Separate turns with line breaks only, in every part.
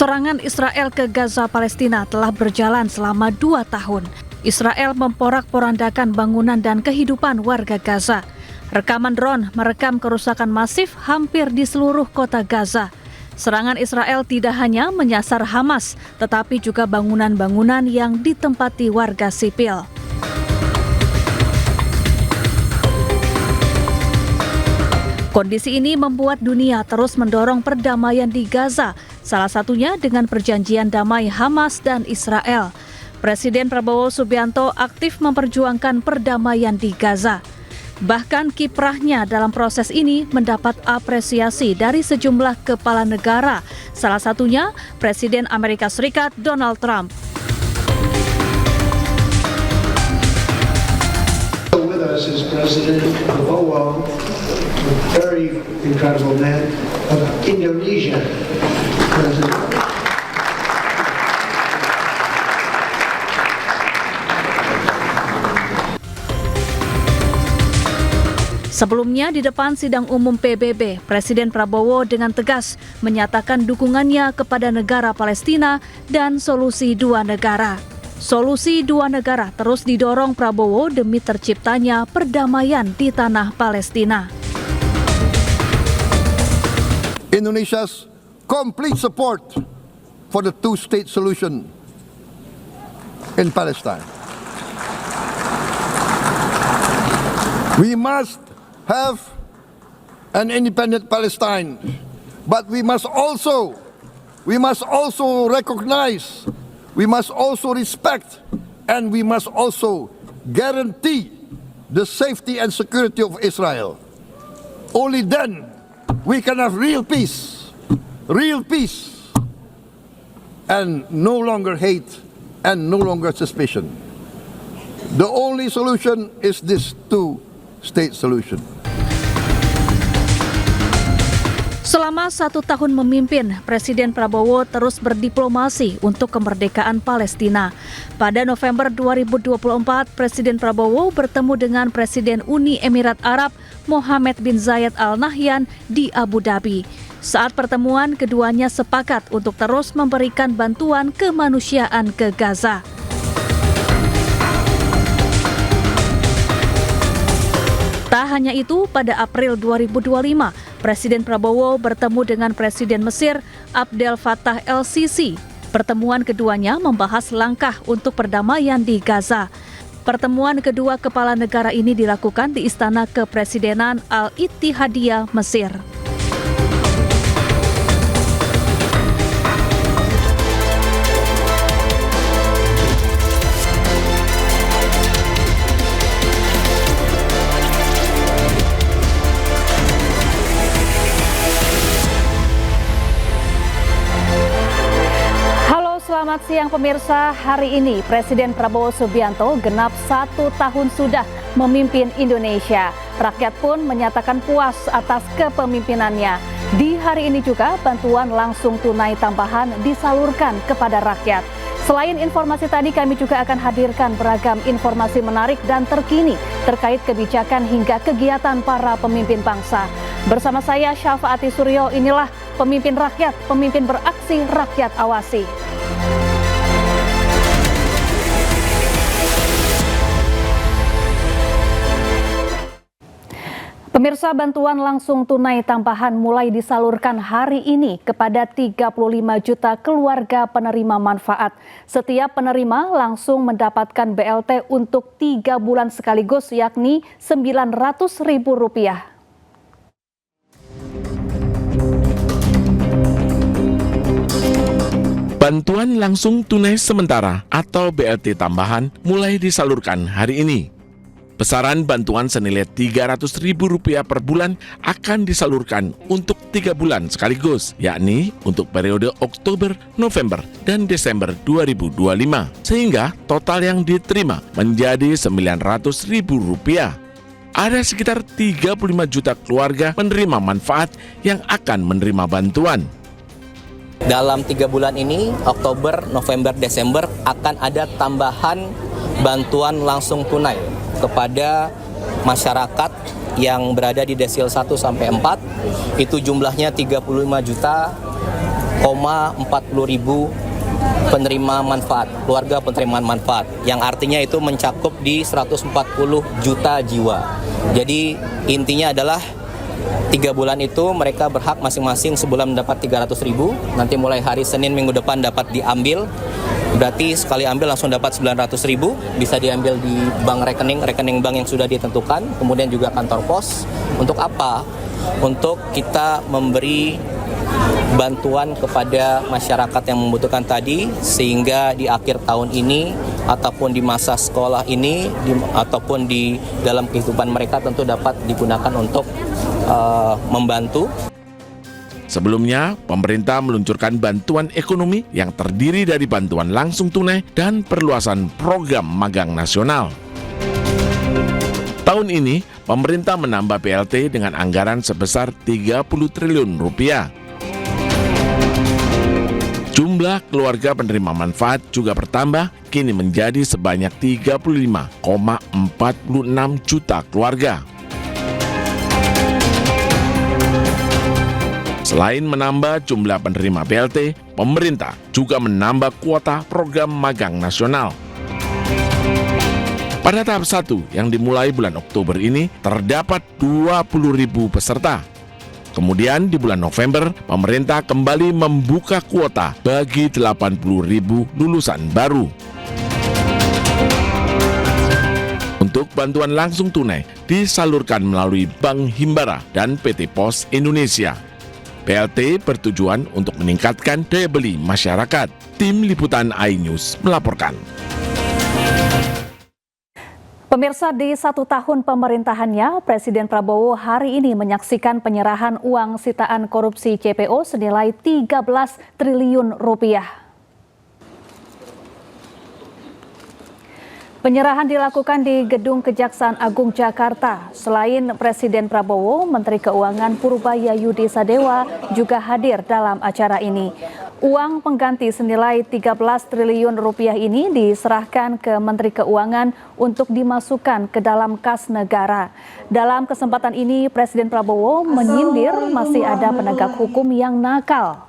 Serangan Israel ke Gaza, Palestina telah berjalan selama 2 tahun. Israel memporak-porandakan bangunan dan kehidupan warga Gaza. Rekaman drone merekam kerusakan masif hampir di seluruh kota Gaza. Serangan Israel tidak hanya menyasar Hamas, tetapi juga bangunan-bangunan yang ditempati warga sipil. Kondisi ini membuat dunia terus mendorong perdamaian di Gaza, salah satunya dengan perjanjian damai Hamas dan Israel. Presiden Prabowo Subianto aktif memperjuangkan perdamaian di Gaza. Bahkan kiprahnya dalam proses ini mendapat apresiasi dari sejumlah kepala negara, salah satunya Presiden Amerika Serikat Donald Trump.
With us is President Prabowo, a very incredible man of Indonesia.
Sebelumnya di depan sidang umum PBB, Presiden Prabowo dengan tegas menyatakan dukungannya kepada negara Palestina dan solusi dua negara. Solusi dua negara terus didorong Prabowo demi terciptanya perdamaian di tanah Palestina.
Indonesia's complete support for the two-state solution in Palestine. We must have an independent Palestine, but we must also recognize, we must also respect, and we must also guarantee the safety and security of Israel. Only then we can have real peace, and no longer hate and no longer suspicion. The only solution is this two-state solution.
Selama 1 tahun memimpin, Presiden Prabowo terus berdiplomasi untuk kemerdekaan Palestina. Pada November 2024, Presiden Prabowo bertemu dengan Presiden Uni Emirat Arab Mohammed bin Zayed Al Nahyan di Abu Dhabi. Saat pertemuan, keduanya sepakat untuk terus memberikan bantuan kemanusiaan ke Gaza. Tak hanya itu, pada April 2025, Presiden Prabowo bertemu dengan Presiden Mesir Abdel Fattah el-Sisi. Pertemuan keduanya membahas langkah untuk perdamaian di Gaza. Pertemuan kedua kepala negara ini dilakukan di Istana Kepresidenan Al-Ittihadiyah, Mesir. Selamat siang pemirsa, hari ini Presiden Prabowo Subianto genap 1 tahun sudah memimpin Indonesia. Rakyat pun menyatakan puas atas kepemimpinannya. Di hari ini juga bantuan langsung tunai tambahan disalurkan kepada rakyat. Selain informasi tadi, kami juga akan hadirkan beragam informasi menarik dan terkini terkait kebijakan hingga kegiatan para pemimpin bangsa. Bersama saya Syafaati Suryo, inilah Pemimpin Rakyat, Pemimpin Beraksi, Rakyat Awasi. Pemirsa, bantuan langsung tunai tambahan mulai disalurkan hari ini kepada 35 juta keluarga penerima manfaat. Setiap penerima langsung mendapatkan BLT untuk 3 bulan sekaligus, yakni Rp900.000.
Bantuan langsung tunai sementara atau BLT tambahan mulai disalurkan hari ini. Besaran bantuan senilai Rp300.000 per bulan akan disalurkan untuk 3 bulan sekaligus, yakni untuk periode Oktober, November, dan Desember 2025. Sehingga total yang diterima menjadi Rp900.000. Ada sekitar 35 juta keluarga penerima manfaat yang akan menerima bantuan.
Dalam 3 bulan ini, Oktober, November, Desember, akan ada tambahan bantuan langsung tunai kepada masyarakat yang berada di desil 1 sampai 4. Itu jumlahnya 35 juta penerima manfaat, keluarga penerima manfaat, yang artinya itu mencakup di 140 juta jiwa. Jadi intinya adalah 3 bulan itu mereka berhak masing-masing sebulan mendapat 300.000, nanti mulai hari Senin minggu depan dapat diambil, berarti sekali ambil langsung dapat 900.000, bisa diambil di bank rekening bank yang sudah ditentukan, kemudian juga kantor pos. Untuk apa? Untuk kita memberi bantuan kepada masyarakat yang membutuhkan tadi, sehingga di akhir tahun ini ataupun di masa sekolah ini ataupun di dalam kehidupan mereka tentu dapat digunakan untuk membantu.
Sebelumnya, pemerintah meluncurkan bantuan ekonomi yang terdiri dari bantuan langsung tunai dan perluasan program magang nasional. Tahun ini, pemerintah menambah BLT dengan anggaran sebesar 30 triliun rupiah. Jumlah keluarga penerima manfaat juga bertambah, kini menjadi sebanyak 35,46 juta keluarga. Selain menambah jumlah penerima BLT, pemerintah juga menambah kuota program magang nasional. Pada tahap 1 yang dimulai bulan Oktober ini, terdapat 20.000 peserta. Kemudian di bulan November, pemerintah kembali membuka kuota bagi 80.000 lulusan baru. Untuk bantuan langsung tunai disalurkan melalui Bank Himbara dan PT Pos Indonesia. BLT bertujuan untuk meningkatkan daya beli masyarakat. Tim Liputan iNews melaporkan.
Pemirsa, di 1 tahun pemerintahannya, Presiden Prabowo hari ini menyaksikan penyerahan uang sitaan korupsi CPO senilai 13 triliun rupiah. Penyerahan dilakukan di Gedung Kejaksaan Agung Jakarta. Selain Presiden Prabowo, Menteri Keuangan Purbayayudi Sadewa juga hadir dalam acara ini. Uang pengganti senilai 13 triliun rupiah ini diserahkan ke Menteri Keuangan untuk dimasukkan ke dalam kas negara. Dalam kesempatan ini, Presiden Prabowo menyindir masih ada penegak hukum yang nakal.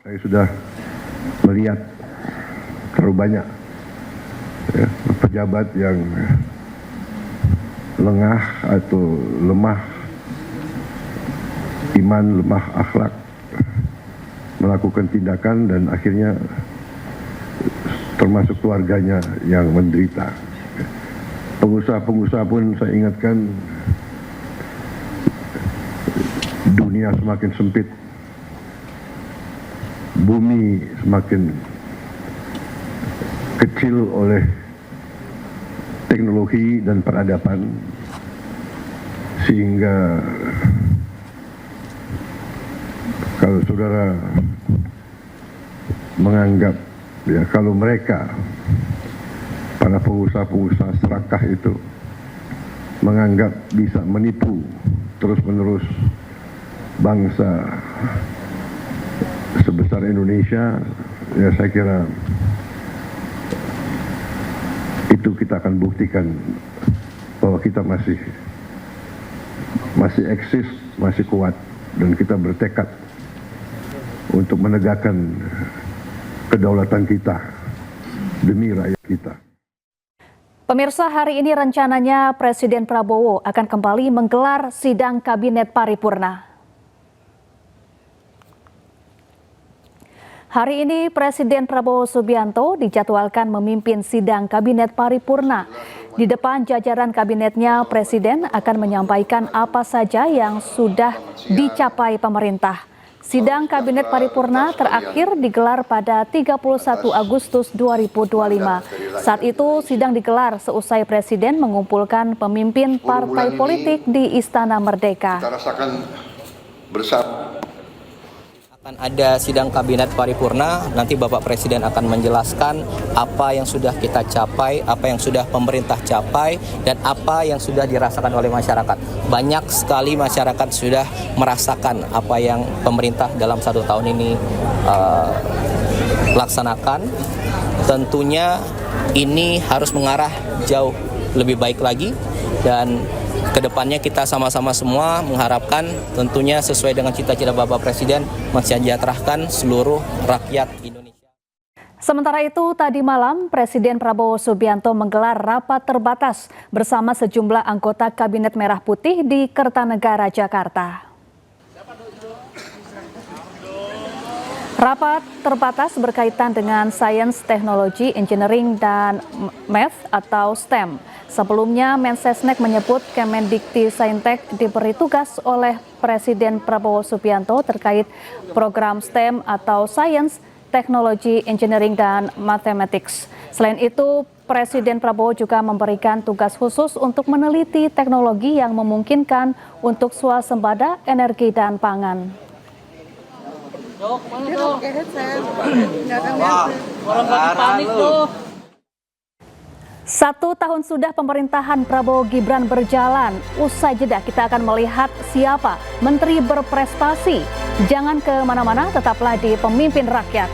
Saya sudah melihat terlalu banyak pejabat yang lengah atau lemah iman, lemah akhlak, melakukan tindakan dan akhirnya termasuk keluarganya yang menderita. Pengusaha-pengusaha pun saya ingatkan, dunia semakin sempit, bumi semakin kecil oleh teknologi dan peradaban, sehingga kalau saudara menganggap kalau mereka para pengusaha-pengusaha serakah itu menganggap bisa menipu terus-menerus bangsa sebesar Indonesia, ya saya kira itu kita akan buktikan bahwa kita masih eksis, masih kuat, dan kita bertekad untuk menegakkan kedaulatan kita demi rakyat kita.
Pemirsa, hari ini rencananya Presiden Prabowo akan kembali menggelar sidang Kabinet Paripurna. Hari ini Presiden Prabowo Subianto dijadwalkan memimpin sidang Kabinet Paripurna. Di depan jajaran kabinetnya, Presiden akan menyampaikan apa saja yang sudah dicapai pemerintah. Sidang Kabinet Paripurna terakhir digelar pada 31 Agustus 2025. Saat itu sidang digelar seusai Presiden mengumpulkan pemimpin partai politik di Istana Merdeka.
Kita rasakan bersama.
Akan ada sidang Kabinet Paripurna, nanti Bapak Presiden akan menjelaskan apa yang sudah kita capai, apa yang sudah pemerintah capai, dan apa yang sudah dirasakan oleh masyarakat. Banyak sekali masyarakat sudah merasakan apa yang pemerintah dalam 1 tahun ini laksanakan. Tentunya ini harus mengarah jauh lebih baik lagi, dan Kedepannya kita sama-sama semua mengharapkan tentunya sesuai dengan cita-cita Bapak Presiden mensejahterakan seluruh rakyat Indonesia.
Sementara itu, tadi malam Presiden Prabowo Subianto menggelar rapat terbatas bersama sejumlah anggota Kabinet Merah Putih di Kertanegara, Jakarta. Rapat terbatas berkaitan dengan Sains, Teknologi, Engineering, dan Math atau STEM. Sebelumnya, Mensesnek menyebut Kemendikti-Saintek diberi tugas oleh Presiden Prabowo Subianto terkait program STEM atau Science, Teknologi, Engineering, dan Mathematics. Selain itu, Presiden Prabowo juga memberikan tugas khusus untuk meneliti teknologi yang memungkinkan untuk swasembada energi dan pangan. Satu tahun sudah pemerintahan Prabowo Gibran berjalan. Usai jeda kita akan melihat siapa menteri berprestasi. Jangan kemana-mana, tetaplah di Pemimpin Rakyat.